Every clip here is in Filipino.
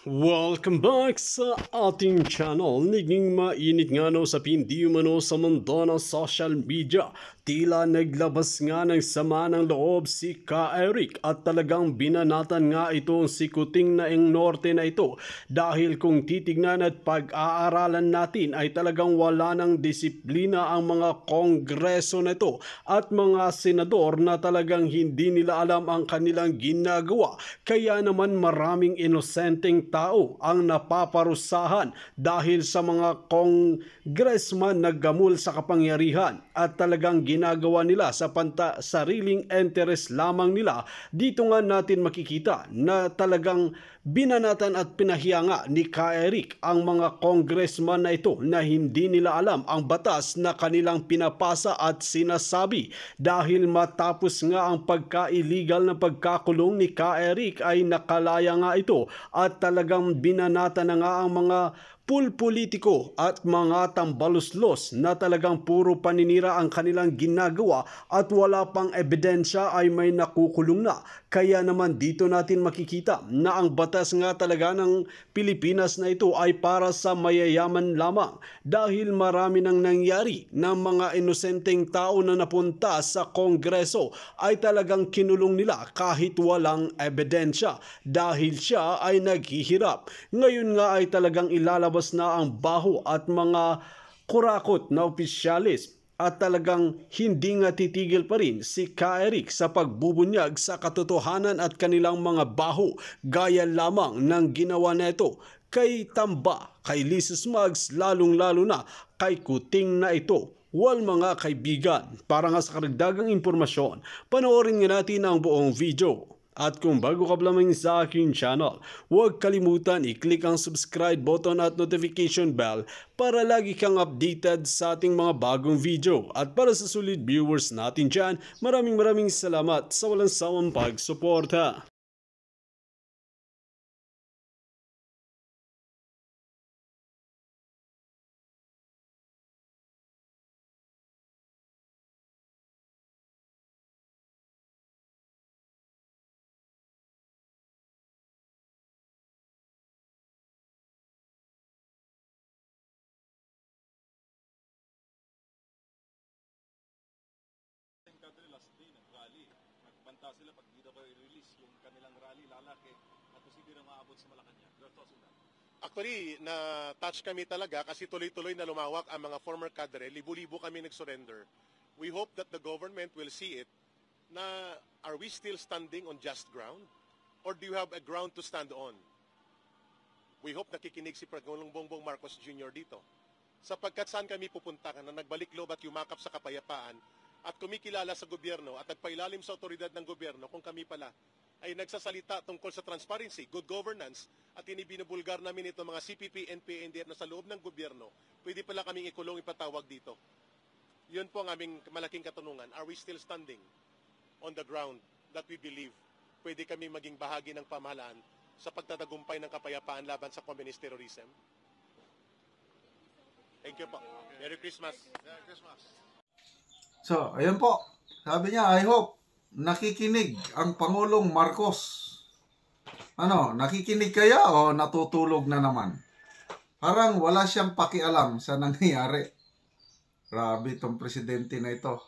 Welcome back sa ating channel. Naging mainit nga no sa hindi umano sa mundo ng social media. Tila naglabas nga ng sama ng loob si Ka Eric at talagang binanatan nga itong si Kuting na ang norte na ito. Dahil kung titignan at pag-aaralan natin ay talagang wala ng disiplina ang mga kongreso na ito at mga senador na talagang hindi nila alam ang kanilang ginagawa. Kaya naman maraming inosenteng tao ang napaparusahan dahil sa mga congressman na gamul sa kapangyarihan at talagang ginagawa nila sa sariling interest lamang nila. Dito nga natin makikita na talagang binanatan at pinahiyanga ni Ka Eric ang mga congressman na ito na hindi nila alam ang batas na kanilang pinapasa at sinasabi. Dahil matapos nga ang pagka-illegal na pagkakulong ni Ka Eric ay nakalaya nga ito at talagang binanata na nga ang mga pulpolitiko at mga tambaluslos na talagang puro paninira ang kanilang ginagawa at wala pang ebidensya ay may nakukulong na. Kaya naman dito natin makikita na ang batas nga talaga ng Pilipinas na ito ay para sa mayayaman lamang dahil marami nang nangyari na mga inosenteng tao na napunta sa Kongreso ay talagang kinulong nila kahit walang ebidensya dahil siya ay naghihirap. Ngayon nga ay talagang ilalabas na ang baho at mga kurakot na opisyalis at talagang hindi nga titigil pa rin si Ka Eric sa pagbubunyag sa katotohanan at kanilang mga baho gaya lamang ng ginawa nito kay Tamba, kay Lisa Smugs, lalong-lalo na kay Kuting na ito. Well mga kaibigan, para nga sa karagdagang impormasyon, panoorin nga natin ang buong video. At kung bago ka pa lamang sa aking channel, huwag kalimutan i-click ang subscribe button at notification bell para lagi kang updated sa ating mga bagong video. At para sa solid viewers natin dyan, maraming salamat sa walang sawang pagsuporta. Kadre last day nag-rally. Nagbanta sila pag di daw i-release yung kanilang rally lalaki at posible na maabot sa Malacanang. Your thoughts on that? Actually, na-touch kami talaga kasi tuloy-tuloy na lumawak ang mga former cadre. Libu-libo kami nag-surrender. We hope that the government will see it na are we still standing on just ground? Or do you have a ground to stand on? We hope nakikinig si Pangulong Bongbong Marcos Jr. dito. Sapagkat saan kami pupunta na nagbalik loob at yumakap sa kapayapaan at kumikilala sa gobyerno at nagpailalim sa otoridad ng gobyerno kung kami pala ay nagsasalita tungkol sa transparency, good governance, at binubulgar namin itong mga CPP, NPA, NDF na sa loob ng gobyerno, pwede pala kaming ikulong ipatawag dito. Yun po ang aming malaking katanungan. Are we still standing on the ground that we believe pwede kami maging bahagi ng pamahalaan sa pagtatagumpay ng kapayapaan laban sa communist terrorism? Thank you po. Merry Christmas. Merry Christmas. So, ayan po. Sabi niya, I hope nakikinig ang Pangulong Marcos. Ano, nakikinig kaya o natutulog na naman? Parang wala siyang pakialam sa nangyayari. Grabe itong presidente na ito.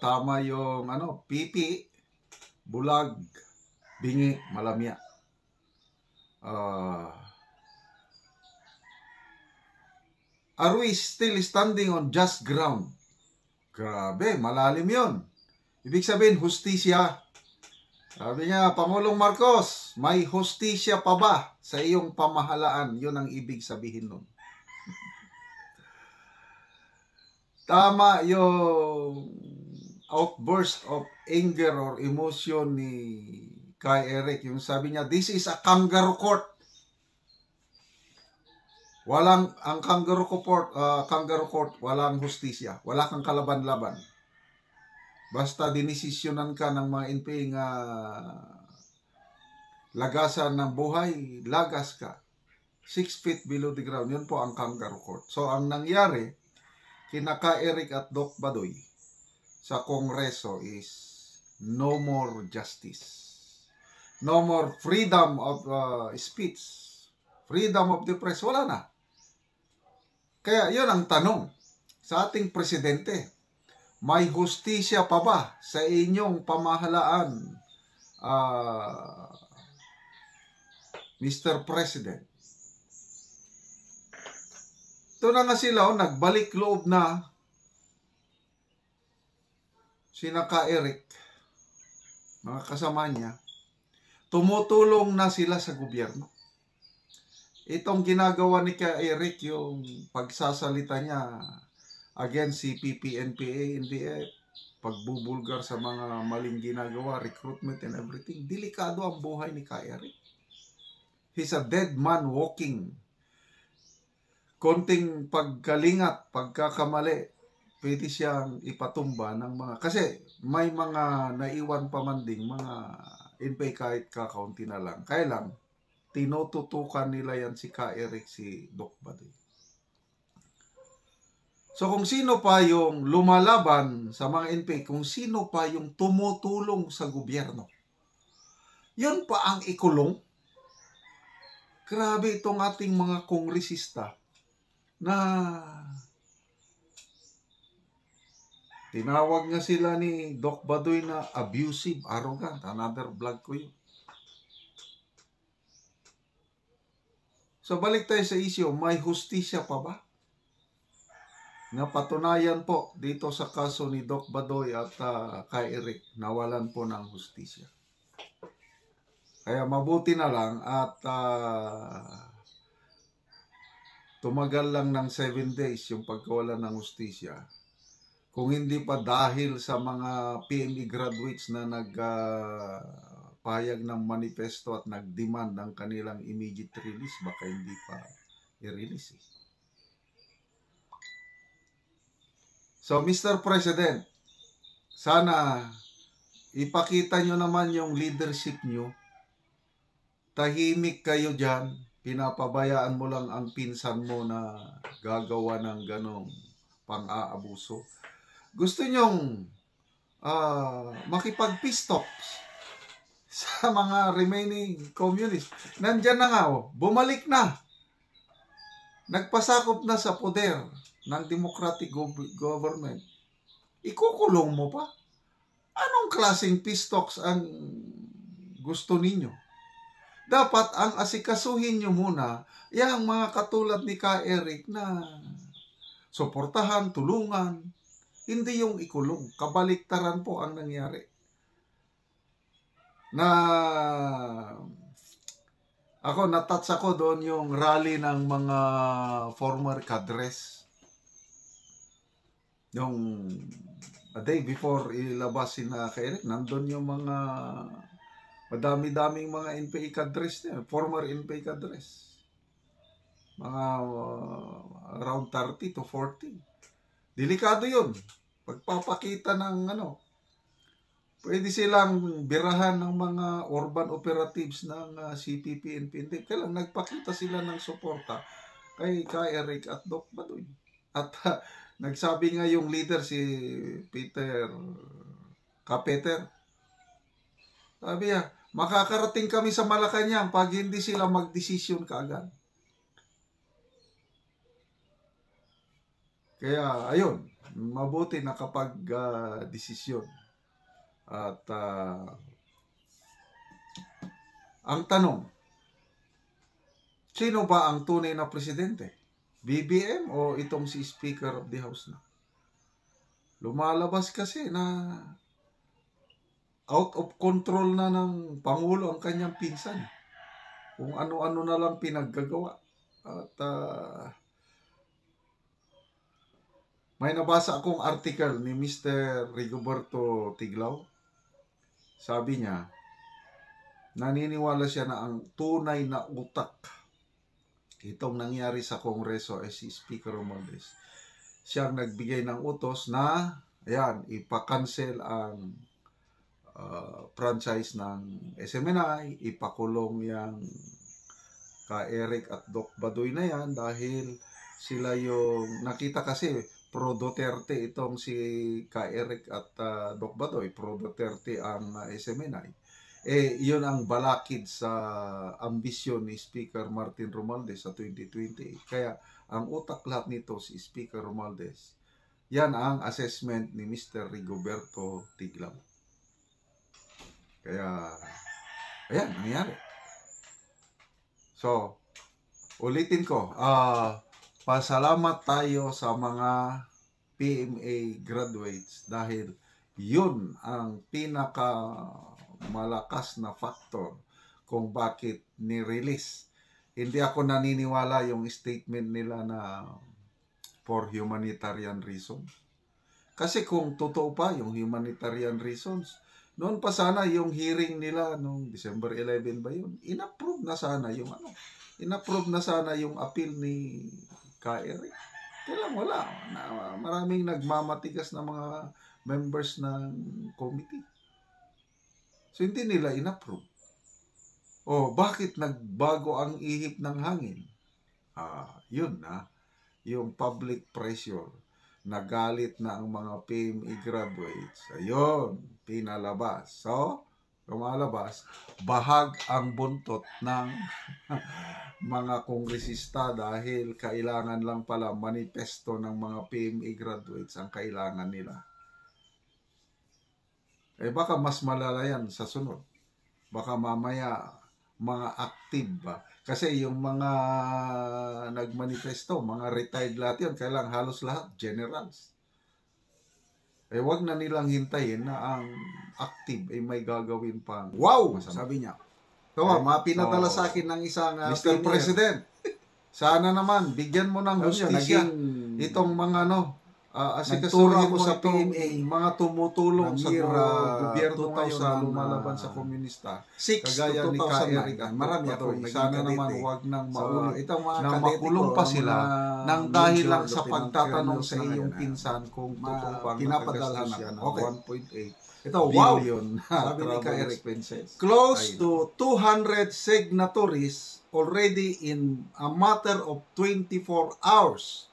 Tama yung pipi, bulag, bingi, malamya. Are we still standing on just ground? Grabe, malalim yun. Ibig sabihin, hustisya. Sabi niya, Pangulong Marcos, may hustisya pa ba sa iyong pamahalaan? Yun ang ibig sabihin nun. Tama yung outburst of anger or emotion ni Ka Eric. Yung sabi niya, this is a kangaroo court. Ang kangaroo court, walang hustisya. Wala kang kalaban-laban. Basta dinisisyonan ka ng mga NPA nga lagasan ng buhay, lagas ka. 6 feet below the ground. Yun po ang kangaroo court. So, ang nangyari, kina Ka Eric at Doc Badoy sa Kongreso is no more justice. No more freedom of speech. freedom of the press, wala na. Kaya yun ang tanong sa ating presidente. May hustisya pa ba sa inyong pamahalaan, Mr. President? Ito na nga sila, nagbalik loob na sina Ka-Eric, mga kasama niya. Tumutulong na sila sa gobyerno. Itong ginagawa ni Ka-Eric, yung pagsasalita niya against si PPNPA, NDF, pagbubulgar sa mga maling ginagawa, recruitment and everything, delikado ang buhay ni Ka-Eric. He's a dead man walking. Konting pagkalingat, pagkakamali, pwede siyang ipatumba ng mga, kasi may mga naiwan pa man ding mga NPA kahit kakaunti na lang. Kaya lang, tinututukan nila yan si Ka-Eric, si Doc Badoy. So kung sino pa yung lumalaban sa mga NPA, kung sino pa yung tumutulong sa gobyerno, yun pa ang ikulong. Grabe itong ating mga kongresista na tinawag nga sila ni Doc Badoy na abusive, arrogant. Another vlog ko yun. So balik tayo sa issue, may hustisya pa ba? Napatunayan po dito sa kaso ni Doc Badoy at Ka-Eric, nawalan po ng hustisya. Kaya mabuti na lang at tumagal lang ng 7 days yung pagkawalan ng hustisya. Kung hindi pa dahil sa mga PME graduates na nagpahayag ng manifesto at nagdemand ng kanilang immediate release, baka hindi pa i-release. So, Mr. President, sana ipakita nyo naman yung leadership nyo. Tahimik kayo dyan. Pinapabayaan mo lang ang pinsan mo na gagawa ng ganong pang-aabuso. Gusto nyong makipag-peace talks sa mga remaining communists. Nandyan na nga, bumalik na. Nagpasakop na sa poder ng democratic government. Ikukulong mo pa? Anong klaseng peace talks ang gusto ninyo? Dapat ang asikasuhin nyo muna yung mga katulad ni Ka-Eric na suportahan, tulungan, hindi yung ikulong. Kabaliktaran po ang nangyari. Na ako, natouch ako doon yung rally ng mga former cadres. Yung a day before ilabas si Ka-Eric, nandun yung mga madami-daming mga NPA cadres niya, former NPA cadres. Mga around 30 to 40. Delikado yun. Pagpapakita ng pwede silang birahan ng mga urban operatives ng CPP and PNP. Kaya lang nagpakita sila ng suporta kay Ka-Eric at Doc Badoy. At nagsabi nga yung leader si Peter Kapeter. Sabi niya, makakarating kami sa Malacanang pag hindi sila magdesisyon kaagad. Kaya ayun, mabuti nakapag-desisyon. At ang tanong, sino ba ang tunay na presidente? BBM o itong si Speaker of the House na? Lumalabas kasi na out of control na ng Pangulo ang kanyang pinsan. Kung ano-ano na lang pinaggagawa. At may nabasa akong article ni Mr. Rigoberto Tiglao. Sabi niya, naniniwala siya na ang tunay na utak itong nangyari sa Kongreso ay si Speaker Romualdez. Siyang nagbigay ng utos na, ayan, ipakancel ang franchise ng SMNI, ipakulong yung Ka-Eric at Doc Badoy na yan dahil sila yung nakita kasi pro Duterte itong si Ka-Eric at Doc Badoy, pro Duterte ang SMNI. Yun ang balakid sa ambisyon ni Speaker Martin Romualdez sa 2020. Kaya ang utak lahat nito si Speaker Romualdez. Yan ang assessment ni Mr. Rigoberto Tiglam. Kaya, ayan, nangyari. So, ulitin ko, pasalamat tayo sa mga PMA graduates dahil yun ang pinaka malakas na factor kung bakit ni-release. Hindi ako naniniwala yung statement nila na for humanitarian reasons. Kasi kung totoo pa yung humanitarian reasons, noon pa sana yung hearing nila noong December 11 ba yun, inapprove na sana yung appeal ni Ka-Eric. Kailan wala. Maraming nagmamatigas na mga members ng committee. So, hindi nila inapprove. Bakit nagbago ang ihip ng hangin? Yun na. Yung public pressure. Nagalit na ang mga PMA graduates. Ayun, pinalabas. So, lumalabas, bahag ang buntot ng mga kongresista dahil kailangan lang pala manifesto ng mga PMA graduates ang kailangan nila. Baka mas malala yan sa sunod. Baka mamaya mga active ba? Kasi yung mga nagmanifesto, mga retired lahat yun, kailangan halos lahat generals. Wag na nilang hintayin na ang active ay may gagawin pang wow, masama. Sabi niya. Mapinadala sa akin ng isang Mr. President. Sana naman bigyan mo ng hustisya itong mga asikasuhin mo sa PMA, mga tumutulong sa gobyerno ngayon na lumalaban sa komunista. Kagaya ni Ka-Eric at marami ako. Sana naman huwag nang makulong pa sila nang dahil lang sa pagtatanong sa iyong pinsan kung totoo pang pinapadalhan ng 1.8 billion sabi ni Ka-Eric, close to 200 signatories already in a matter of 24 hours.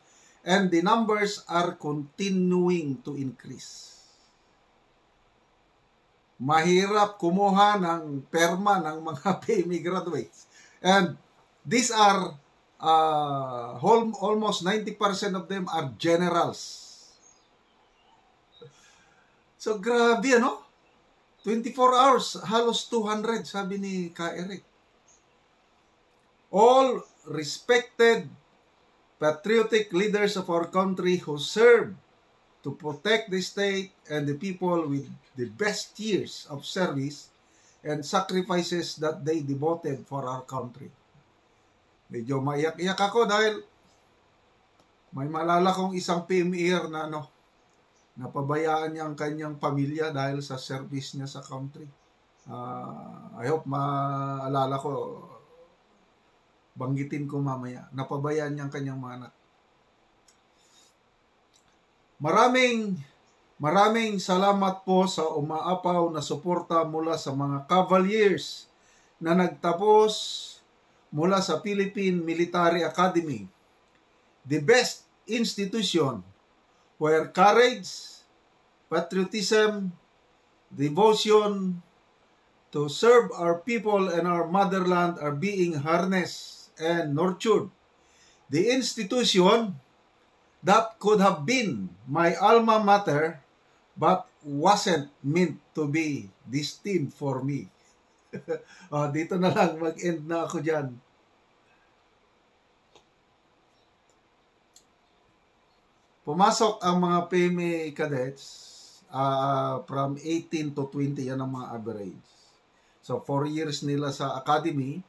And the numbers are continuing to increase. Mahirap kumuha ng perma ng mga PMA graduates. And these are almost 90% of them are generals. So grabe, 24 hours, halos 200, sabi ni Ka-Eric. All respected patriotic leaders of our country who serve to protect the state and the people with the best years of service and sacrifices that they devoted for our country. Medyo maiyak-iyak ako dahil may malala kong isang PMA na napabayaan niya ang kanyang pamilya dahil sa service niya sa country. I hope maalala ko, banggitin ko mamaya. Napabayaan niya ang kanyang mga anak. Maraming salamat po sa umaapaw na suporta mula sa mga Cavaliers na nagtapos mula sa Philippine Military Academy. The best institution where courage, patriotism, devotion to serve our people and our motherland are being harnessed and nurtured. The institution that could have been my alma mater but wasn't meant to be destined for me. Dito na lang, mag-end na ako dyan. Pumasok ang mga PMA cadets from 18 to 20, yan ang mga average. So 4 years nila sa academy,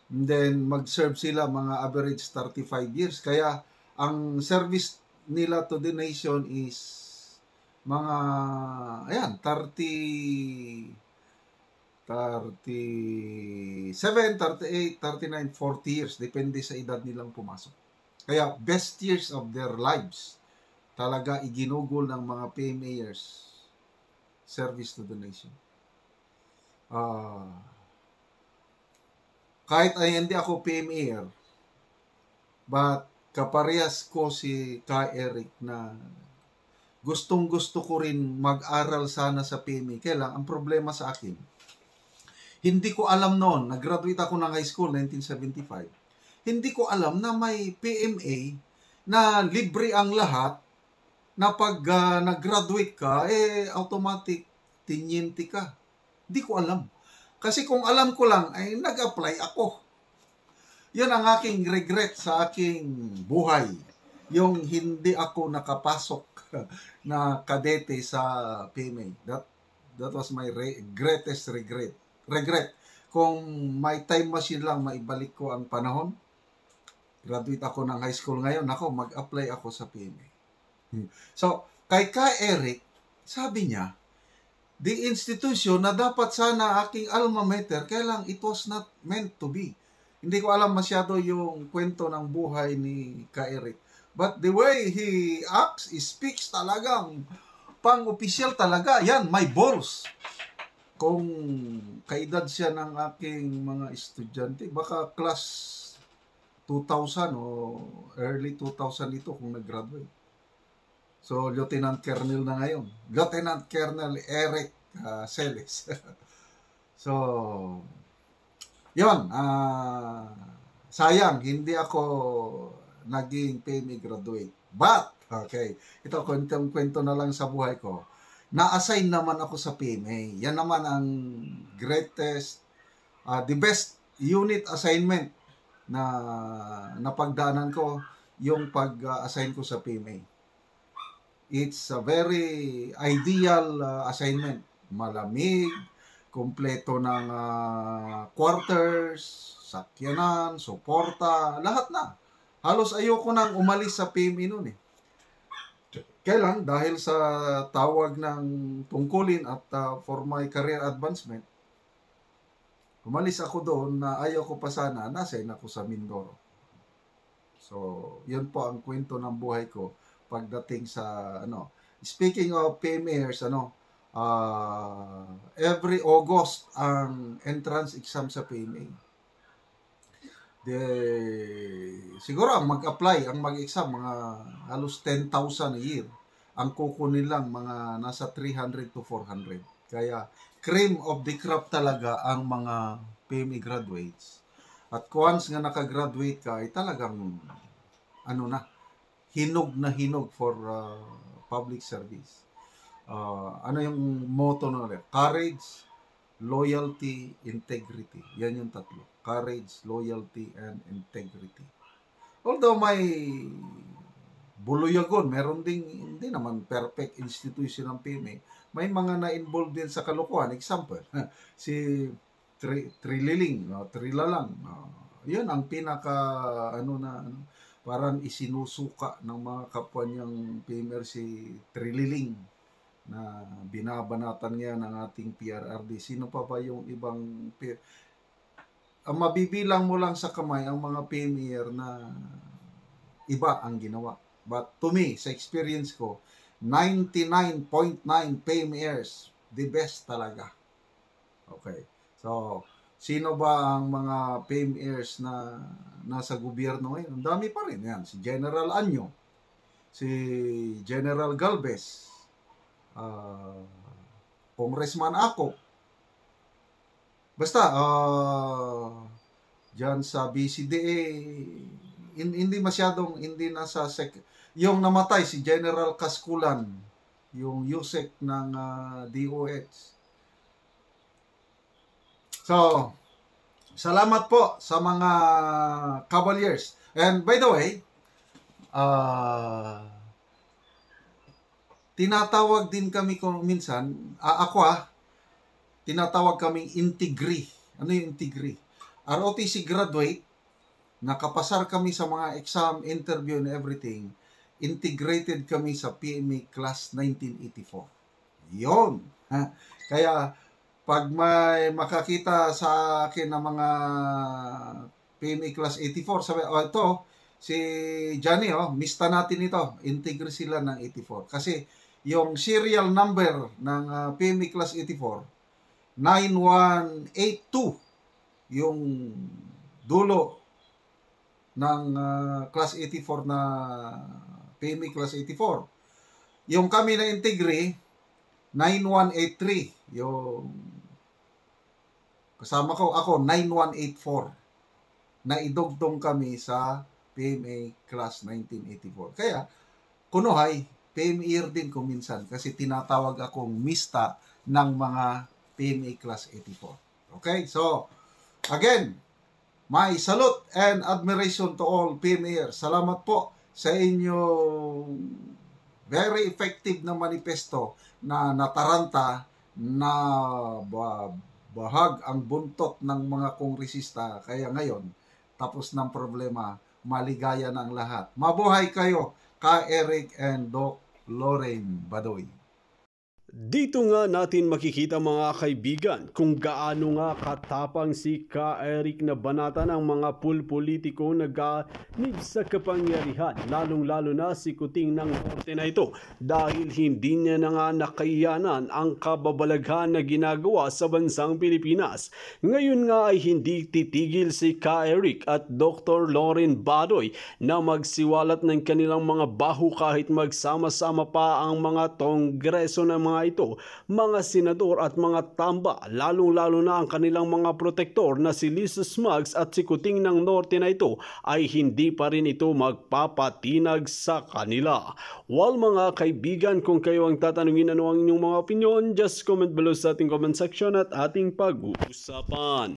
and then mag-serve sila mga average 35 years. Kaya ang service nila to the nation is mga 37, 38, 39, 40 years. Depende sa edad nilang pumasok. Kaya best years of their lives talaga iginugol ng mga PMAers. Service to the nation. Kahit ay hindi ako PMAer, but kaparehas ko si Ka-Eric na gustong-gusto ko rin mag-aral sana sa PMA. Kaya lang, ang problema sa akin, Hindi ko alam noon, nag-graduate ako ng high school 1975. Hindi ko alam na may PMA na libre ang lahat, na pag nag-graduate ka, automatic tinyente ka. Hindi ko alam. Kasi kung alam ko lang, ay nag-apply ako. Yun ang aking regret sa aking buhay. Yung hindi ako nakapasok na kadete sa PMA. That was my greatest regret. Kung may time machine lang, maibalik ko ang panahon. Graduate ako ng high school ngayon. Ako, mag-apply ako sa PMA. So, kay Eric, sabi niya, the institution na dapat sana aking alma mater, kaya lang it was not meant to be. Hindi ko alam masyado yung kwento ng buhay ni Eric. But the way he acts, he speaks talagang pang-opisyal talaga. Yan, may balls. Kung kaedad siya ng aking mga estudyante, baka class 2000 o early 2000 ito kung nag-graduate. So, Lieutenant Colonel na ngayon. Lieutenant Colonel Eric Celes. So, yun. Sayang, hindi ako naging PMA graduate. But, okay, ito, kwento na lang sa buhay ko. Na-assign naman ako sa PMA. Yan naman ang greatest, the best unit assignment na napagdaanan ko, yung pag-assign ko sa PMA. It's a very ideal assignment. Malamig, kumpleto ng quarters, sakyanan, suporta, lahat na. Halos ayoko nang umalis sa PMA noon eh. Kailan? Dahil sa tawag ng tungkulin at for my career advancement, umalis ako doon na ayaw ko pa sana, nasign ako sa Mindoro. So, yun po ang kwento ng buhay ko pagdating sa, speaking of PMAers, every August ang entrance exam sa PMA. Siguro ang mag-apply, ang mag-exam, mga halos 10,000 a year. Ang kukunin lang, mga nasa 300 to 400. Kaya, cream of the crop talaga ang mga PMA graduates. At once nga nakagraduate ka, ay talagang, hinog for public service. Ano yung motto na ulit? Courage, loyalty, integrity. Yan yung tatlo. Courage, loyalty, and integrity. Although may buluyagon, meron ding hindi naman perfect institution ng PMA. May mga na-involved din sa kalokohan. Example, si Trililing, Trilalang. Yun ang pinaka, parang isinusuka ng mga kapwa niyang PMR si Trililing na binabanatan niya ng ating PRRD. Sino pa ba yung ibang ang mabibilang mo lang sa kamay ang mga PMR na iba ang ginawa. But to me, sa experience ko, 99.9 PMRs, the best talaga. Okay. So, sino ba ang mga PMRs na nasa gobyerno ngayon? Ang dami pa rin. Yan. Si General Anyo, si General Galvez, Congressman Ako. Basta, dyan sa BCDA, hindi masyadong, hindi nasa yung namatay, si General Kaskulan, yung USEC ng DOH. So, salamat po sa mga Cavaliers. And by the way, tinatawag din kami kung minsan, tinatawag kaming integri. Ano yung integri? ROTC graduate, nakapasar kami sa mga exam, interview, and everything. Integrated kami sa PMA Class 1984. Yun. Kaya, pag may makakita sa akin ng mga PMA Class 84, sabi, ito, si Johnny, mista natin ito. Integrate sila ng 84. Kasi, yung serial number ng PMA Class 84, 9182, yung dulo ng Class 84 na PMA Class 84. Yung kami na integrate, 9183, yung Kasama ko, ako, 9184. Naidugtong kami sa PMA Class 1984. Kaya, kunuhay, PMA year din ko minsan kasi tinatawag akong mista ng mga PMA Class 84. Okay? So, again, my salute and admiration to all PMA. Salamat po sa inyong very effective na manifesto na nataranta na bahag ang buntot ng mga kongresista. Kaya ngayon, tapos ng problema, maligaya ng lahat. Mabuhay kayo, Ka Eric and Doc Loren Badoy. Dito nga natin makikita mga kaibigan kung gaano nga katapang si Ka Eric na banata ng mga pulpolitiko na ganib sa kapangyarihan, lalong-lalo na si Kuting ng Norte na ito dahil hindi niya na nga nakayanan ang kababalaghan na ginagawa sa bansang Pilipinas. Ngayon nga ay hindi titigil si Ka Eric at Dr. Loren Badoy na magsiwalat ng kanilang mga baho kahit magsama-sama pa ang mga kongreso ng mga ito, mga senador at mga tamba, lalong-lalo na ang kanilang mga protektor na si Lisa Smugs at si Kuting ng Norte na ito ay hindi pa rin ito magpapatinag sa kanila. Well mga kaibigan, kung kayo ang tatanungin ano ang inyong mga opinion, just comment below sa ating comment section at ating pag-uusapan.